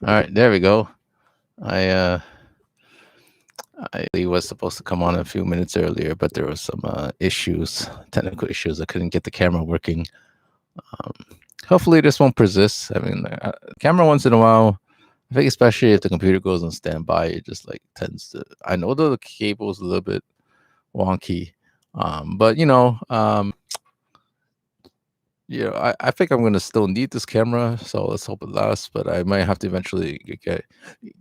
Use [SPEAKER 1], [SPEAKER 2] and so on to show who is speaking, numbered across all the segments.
[SPEAKER 1] All right, there we go. I uh I was supposed to come on a few minutes earlier, but there was some issues, technical issues. I couldn't get the camera working. Um, Hopefully this won't persist. I mean, camera once in a while. I think especially if the computer goes on standby, it just like tends to. I know the cable's a little bit wonky, but I think I'm gonna still need this camera, so let's hope it lasts. But I might have to eventually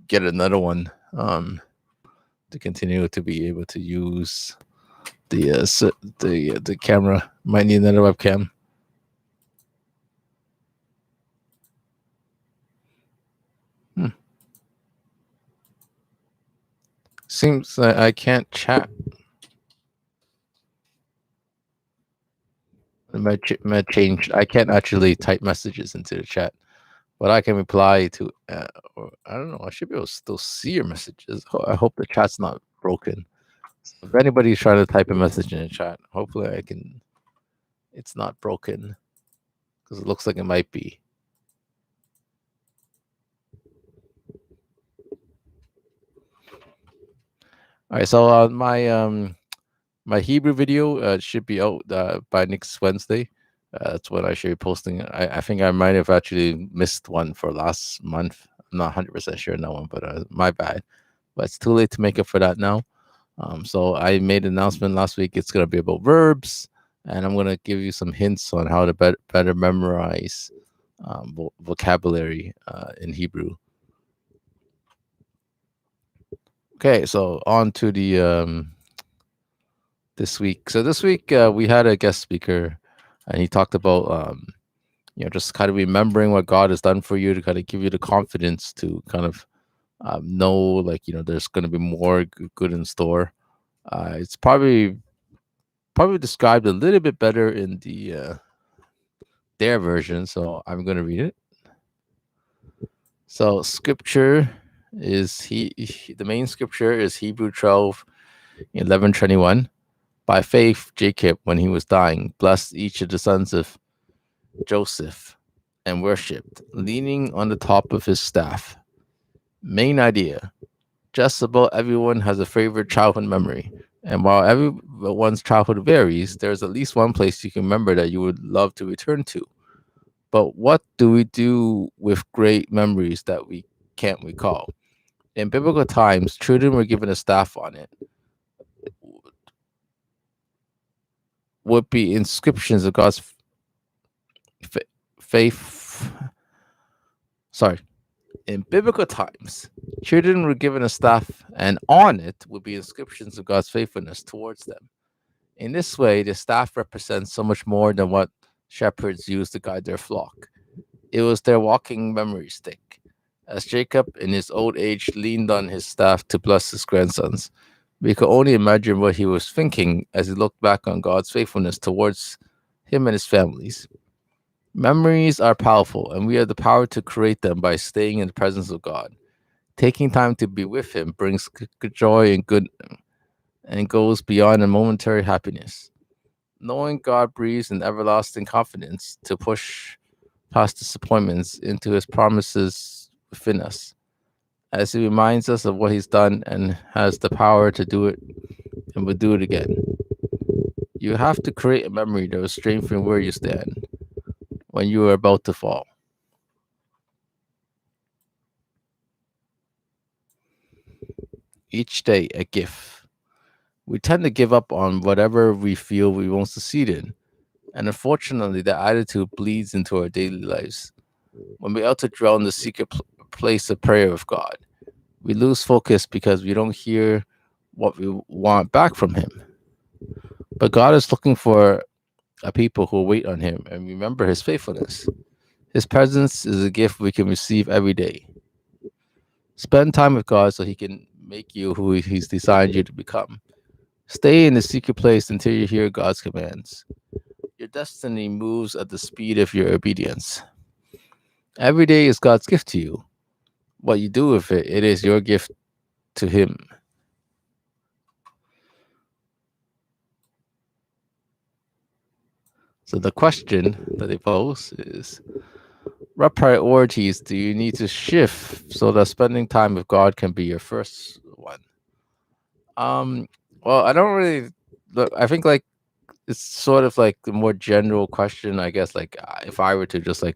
[SPEAKER 1] get another one to continue to be able to use the camera. Might need another webcam. Hmm. Seems that I can't chat. Might change. I can't actually type messages into the chat, but I can reply to. Or I don't know. I should be able to still see your messages. I hope the chat's not broken. So if anybody's trying to type a message in the chat, hopefully I can. It's not broken because it looks like it might be. All right. So my Hebrew video should be out by next Wednesday. That's when I should be posting. I think I might have actually missed one for last month. I'm not 100% sure on that one, but my bad. But it's too late to make up for that now. So I made an announcement last week. It's going to be about verbs, and I'm going to give you some hints on how to better memorize vocabulary in Hebrew. Okay, so on to the this week. So this week we had a guest speaker, and he talked about just kind of remembering what God has done for you to kind of give you the confidence to kind of know, like, there's going to be more good in store. It's probably described a little bit better in their version, so I'm going to read it. So scripture is the main scripture is Hebrew 12:11-21. By faith, Jacob, when he was dying, blessed each of the sons of Joseph and worshipped, leaning on the top of his staff. Main idea: just about everyone has a favorite childhood memory. And while everyone's childhood varies, there's at least one place you can remember that you would love to return to. But what do we do with great memories that we can't recall? In biblical times, children were given a staff on it. Would be inscriptions of God's faith. Sorry. In biblical times, children were given a staff, and on it would be inscriptions of God's faithfulness towards them. In this way, the staff represents so much more than what shepherds used to guide their flock. It was their walking memory stick. As Jacob, in his old age, leaned on his staff to bless his grandsons, we could only imagine what he was thinking as he looked back on God's faithfulness towards him and his families. Memories are powerful, and we have the power to create them by staying in the presence of God. Taking time to be with Him brings joy and good, and goes beyond a momentary happiness. Knowing God breathes an everlasting confidence to push past disappointments into His promises within us, as He reminds us of what He's done and has the power to do it and will do it again. You have to create a memory that will strengthen where you stand when you are about to fall. Each day, a gift. We tend to give up on whatever we feel we won't succeed in. And unfortunately, that attitude bleeds into our daily lives. When we out to dwell in the secret place of prayer with God, we lose focus because we don't hear what we want back from Him. But God is looking for a people who wait on Him and remember His faithfulness. His presence is a gift we can receive every day. Spend time with God so He can make you who He's designed you to become. Stay in the secret place until you hear God's commands. Your destiny moves at the speed of your obedience. Every day is God's gift to you. What you do with it, it is your gift to Him. So the question that they pose is, what priorities do you need to shift so that spending time with God can be your first one? Um, well, I don't really look. I think like it's sort of like the more general question, I guess. Like if I were to just like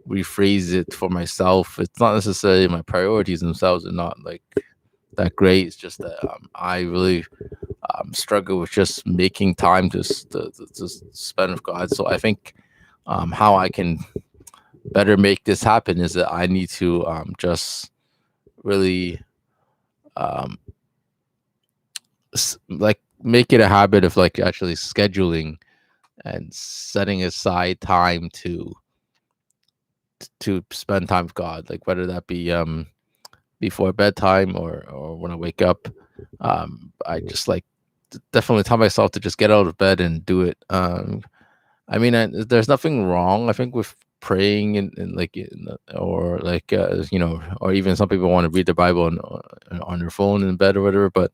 [SPEAKER 1] rephrase it for myself, it's not necessarily my priorities themselves are not like that great. It's just that I really struggle with just making time to spend with God. So I think how I can better make this happen is that I need to just really um, like make it a habit of like actually scheduling and setting aside time to spend time with God, like whether that be before bedtime or when I wake up. I just like definitely tell myself to just get out of bed and do it. I mean, there's nothing wrong, I think, with praying and like or like or even some people want to read the Bible on their phone in bed or whatever. But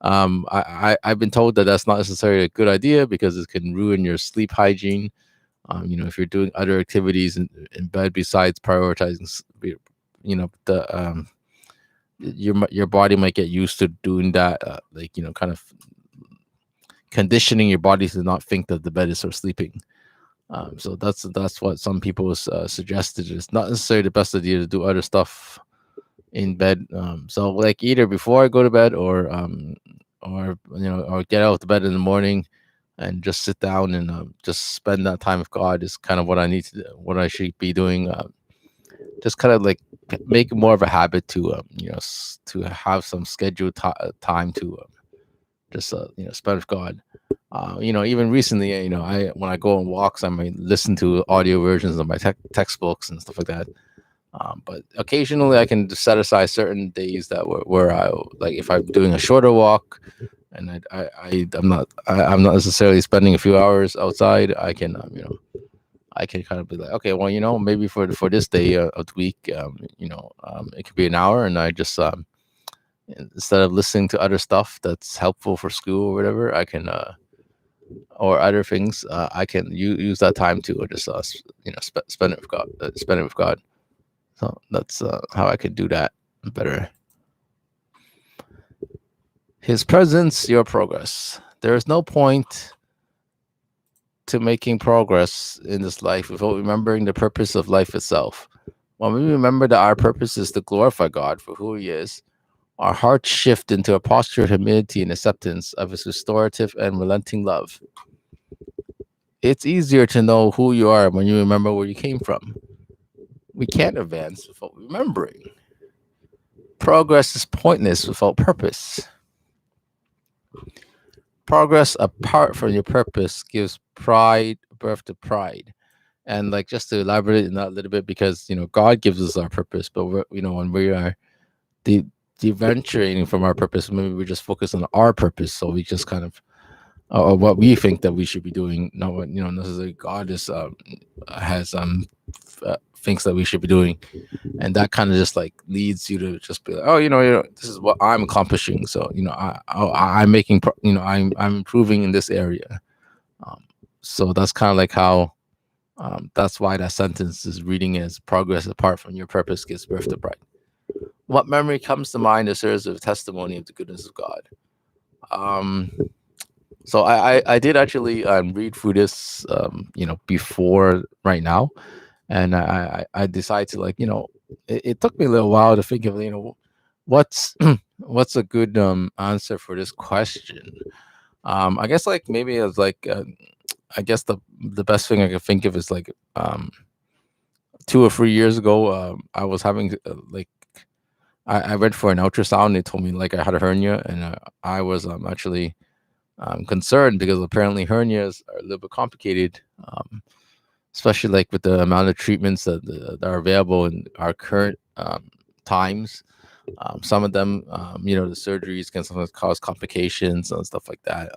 [SPEAKER 1] I've been told that that's not necessarily a good idea because it can ruin your sleep hygiene. If you're doing other activities in bed besides prioritizing, the your body might get used to doing that, kind of conditioning your body to not think that the bed is for sleeping. So that's what some people suggested. It's not necessarily the best idea to do other stuff in bed. So like either before I go to bed or get out of the bed in the morning and just sit down and just spend that time with God is kind of what I need to do, what I should be doing. Just kind of like make it more of a habit to to have some scheduled time to just spend with God. Even recently, I when I go on walks, I might listen to audio versions of my textbooks and stuff like that. But occasionally, I can just set aside certain days that where I like if I'm doing a shorter walk, and I'm not necessarily spending a few hours outside. I can I can kind of be like, okay, well, maybe for this day of the week, it could be an hour, and I just instead of listening to other stuff that's helpful for school or whatever, I can or other things, I can use that time to just spend it with God, spend it with God. So that's how I could do that better. His presence, your progress. There is no point to making progress in this life without remembering the purpose of life itself. When we remember that our purpose is to glorify God for who He is, our hearts shift into a posture of humility and acceptance of His restorative and relenting love. It's easier to know who you are when you remember where you came from. We can't advance without remembering. Progress is pointless without purpose. Progress apart from your purpose gives birth to pride. And like just to elaborate on that a little bit, because God gives us our purpose, but when we are deventuring from our purpose, maybe we just focus on our purpose, so we just kind of or what we think that we should be doing, not what necessarily God has thinks that we should be doing, and that kind of just like leads you to just be like, oh, this is what I'm accomplishing, so I'm making I'm improving in this area. So that's kind of like how that's why that sentence is reading as progress apart from your purpose gives birth to pride. What memory comes to mind that serves as a testimony of the goodness of God? So I did actually read through this before right now, and I decided to it took me a little while to think of what's what's a good answer for this question. I guess like maybe it's like I guess the best thing I could think of is like 2 or 3 years ago, I was having I went for an ultrasound. They told me like I had a hernia, and I was actually concerned because apparently hernias are a little bit complicated, especially like with the amount of treatments that are available in our current times. Some of them, the surgeries can sometimes cause complications and stuff like that.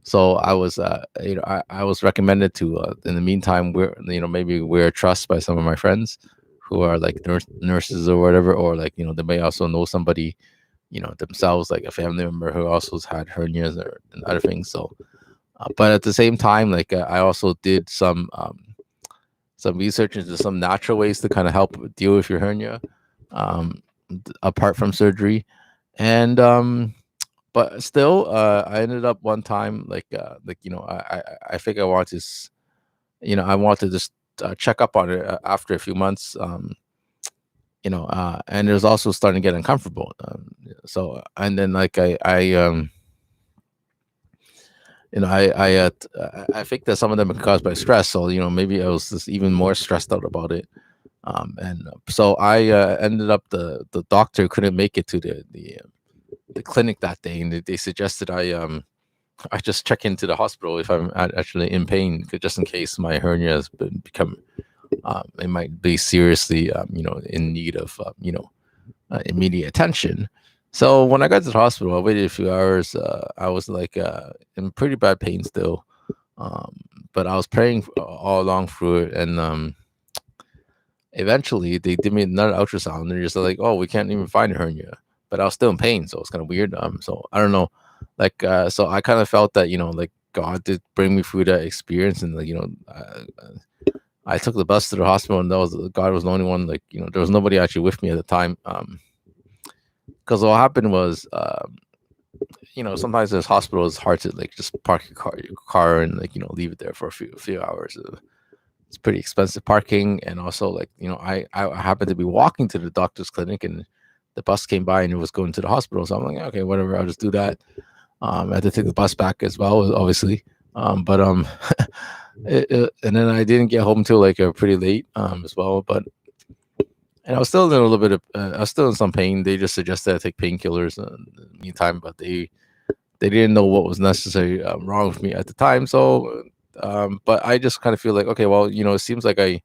[SPEAKER 1] So I was, I was recommended to, in the meantime, maybe wear trust by some of my friends who are like nurses or whatever, or like, they may also know somebody, themselves, like a family member who also has had hernias and other things. So, but at the same time, like I also did some research into some natural ways to kind of help deal with your hernia, um, apart from surgery. And but still, I ended up one time like I think I want to I want to just check up on it after a few months. And it was also starting to get uncomfortable. So and then like I think that some of them are caused by stress. So maybe I was just even more stressed out about it. And so I ended up the doctor couldn't make it to the clinic that day, and they suggested I just check into the hospital if I'm actually in pain, just in case my hernia has become it might be seriously in need of immediate attention. So when I got to the hospital, I waited a few hours. I was like in pretty bad pain still, um, but I was praying all along through it, and eventually they did me another ultrasound. And they're just like, "Oh, we can't even find a hernia," but I was still in pain, so it's kind of weird. So I don't know, like, so I kind of felt that like God did bring me through that experience, and like I took the bus to the hospital, and God was the only one. Like there was nobody actually with me at the time. Because what happened was, sometimes this hospital is hard to like just park your car and like leave it there for a few hours. It's pretty expensive parking, and also like I happened to be walking to the doctor's clinic, and the bus came by and it was going to the hospital. So I'm like, okay, whatever, I'll just do that. I had to take the bus back as well, obviously. But and then I didn't get home till like pretty late as well. But and I was still in a little bit of I was still in some pain. They just suggested I take painkillers in the meantime, but they didn't know what was necessary wrong with me at the time. So but I just kind of feel like, okay, well, it seems like I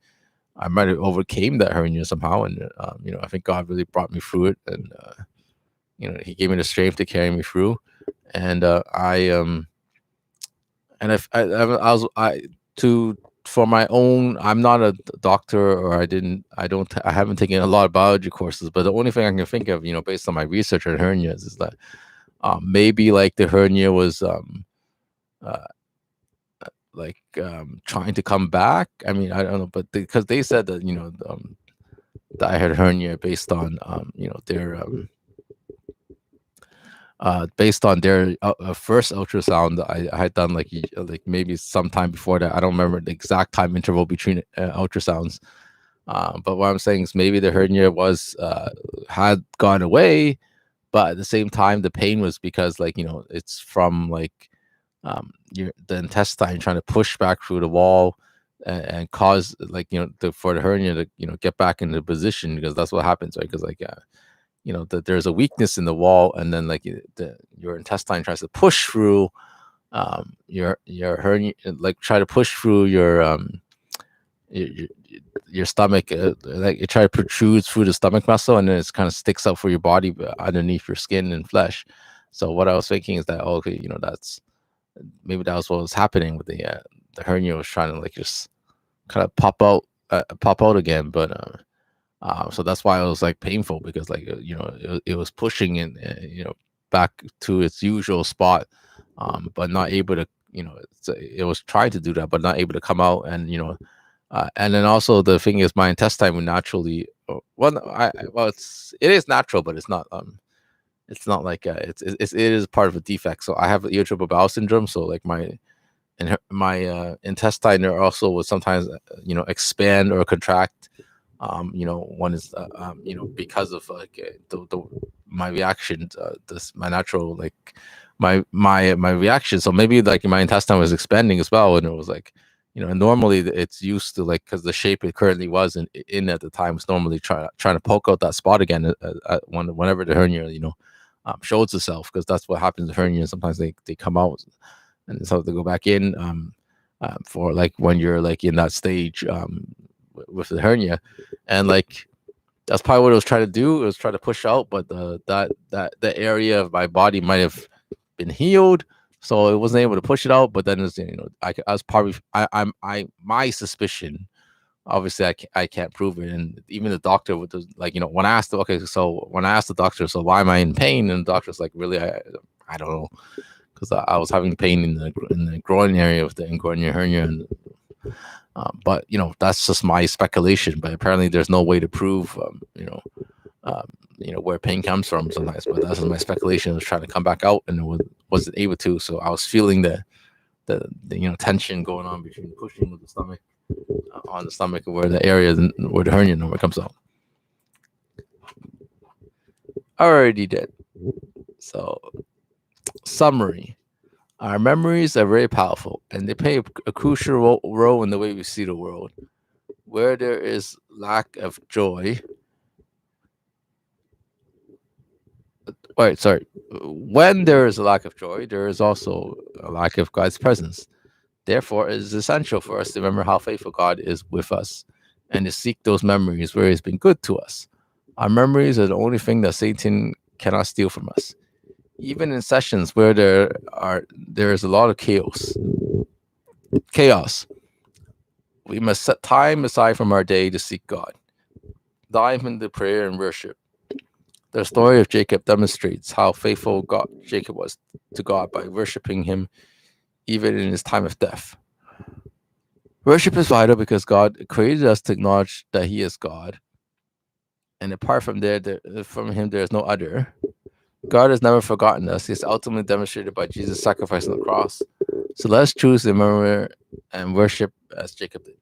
[SPEAKER 1] might have overcame that hernia somehow, and I think God really brought me through it, and He gave me the strength to carry me through. And I was to for my own. I'm not a doctor, or I haven't taken a lot of biology courses, but the only thing I can think of, based on my research on hernias, is that maybe like the hernia was uh, trying to come back. I mean, I don't know, but because they said that that I had hernia based on their based on their first ultrasound I had done like maybe sometime before that. I don't remember the exact time interval between ultrasounds. But what I'm saying is maybe the hernia was had gone away, but at the same time the pain was because it's from like the intestine trying to push back through the wall, and cause like for the hernia to get back into position, because that's what happens, right? Because that there's a weakness in the wall, and then like your intestine tries to push through your hernia, like try to push through your, your stomach, like it try to protrude through the stomach muscle, and then it kind of sticks out for your body underneath your skin and flesh. So what I was thinking is that, okay, that's maybe that was what was happening with the hernia, was trying to like just kind of pop out again. But so that's why it was like painful, because like it was pushing in back to its usual spot, but not able to it was trying to do that, but not able to come out. And then also the thing is, my intestine would naturally well no, well it is natural, but it's not like it is part of a defect. So I have irritable bowel syndrome. So like my intestine are also would sometimes expand or contract. One is because of like my reaction, this my natural like my reaction. So maybe like my intestine was expanding as well, and it was like normally it's used to, like, because the shape it currently was in at the time was normally trying to poke out that spot again whenever the hernia shows itself, because that's what happens with hernia. Sometimes they come out, and so they go back in for like when you're like in that stage with the hernia. And like that's probably what it was trying to do. It was trying to push out, but the area of my body might have been healed, so it wasn't able to push it out. But then it's, I was probably I my suspicion. Obviously, I can't prove it, and even the doctor would like when I asked when I asked the doctor, so why am I in pain, and the doctor's like, really, I don't know, because I was having pain in the groin area with the inguinal hernia, and But that's just my speculation. But apparently, there's no way to prove where pain comes from sometimes. But that's just my speculation. It was trying to come back out and wasn't able to. So I was feeling the tension going on between pushing with the stomach on the stomach where the area where the hernia number comes out. I already did. So, summary. Our memories are very powerful, and they play a crucial role in the way we see the world. Where there is lack of joy, when there is a lack of joy, there is also a lack of God's presence. Therefore, it is essential for us to remember how faithful God is with us and to seek those memories where He's been good to us. Our memories are the only thing that Satan cannot steal from us. Even in sessions where there is a lot of chaos, we must set time aside from our day to seek God. Dive into prayer and worship. The story of Jacob demonstrates how faithful Jacob was to God by worshiping Him even in his time of death. Worship is vital because God created us to acknowledge that He is God, and apart from from Him, there is no other. God has never forgotten us. He's ultimately demonstrated by Jesus' sacrifice on the cross. So let's choose to remember and worship as Jacob did.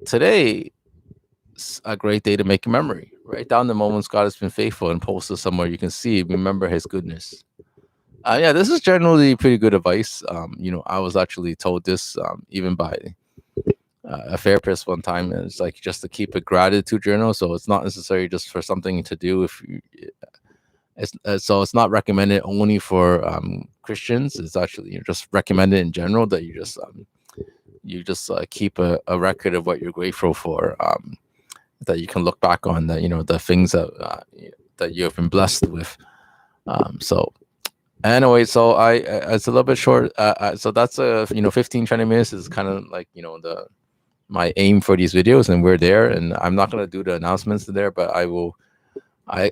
[SPEAKER 1] Today is a great day to make a memory. Write down the moments God has been faithful and post it somewhere you can see. Remember His goodness. This is generally pretty good advice. I was actually told this even by a therapist one time, and it's like just to keep a gratitude journal. So it's not necessarily just for something to do. So it's not recommended only for Christians. It's actually just recommended in general that you just keep a record of what you're grateful for. That you can look back on, that the things that you have been blessed with. Anyway, so it's a little bit short. So that's 15-20 minutes is kind of like my aim for these videos, and we're there. And I'm not gonna do the announcements there, but I will. I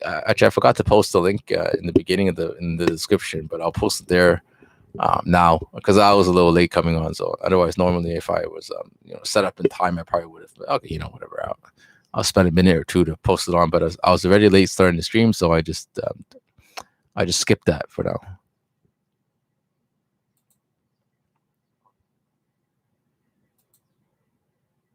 [SPEAKER 1] forgot to post the link in the beginning in the description, but I'll post it there now because I was a little late coming on. So otherwise, normally if I was set up in time, I probably would have. Okay, whatever. I'll spend a minute or two to post it on, but I was already late starting the stream, so I just skipped that for now.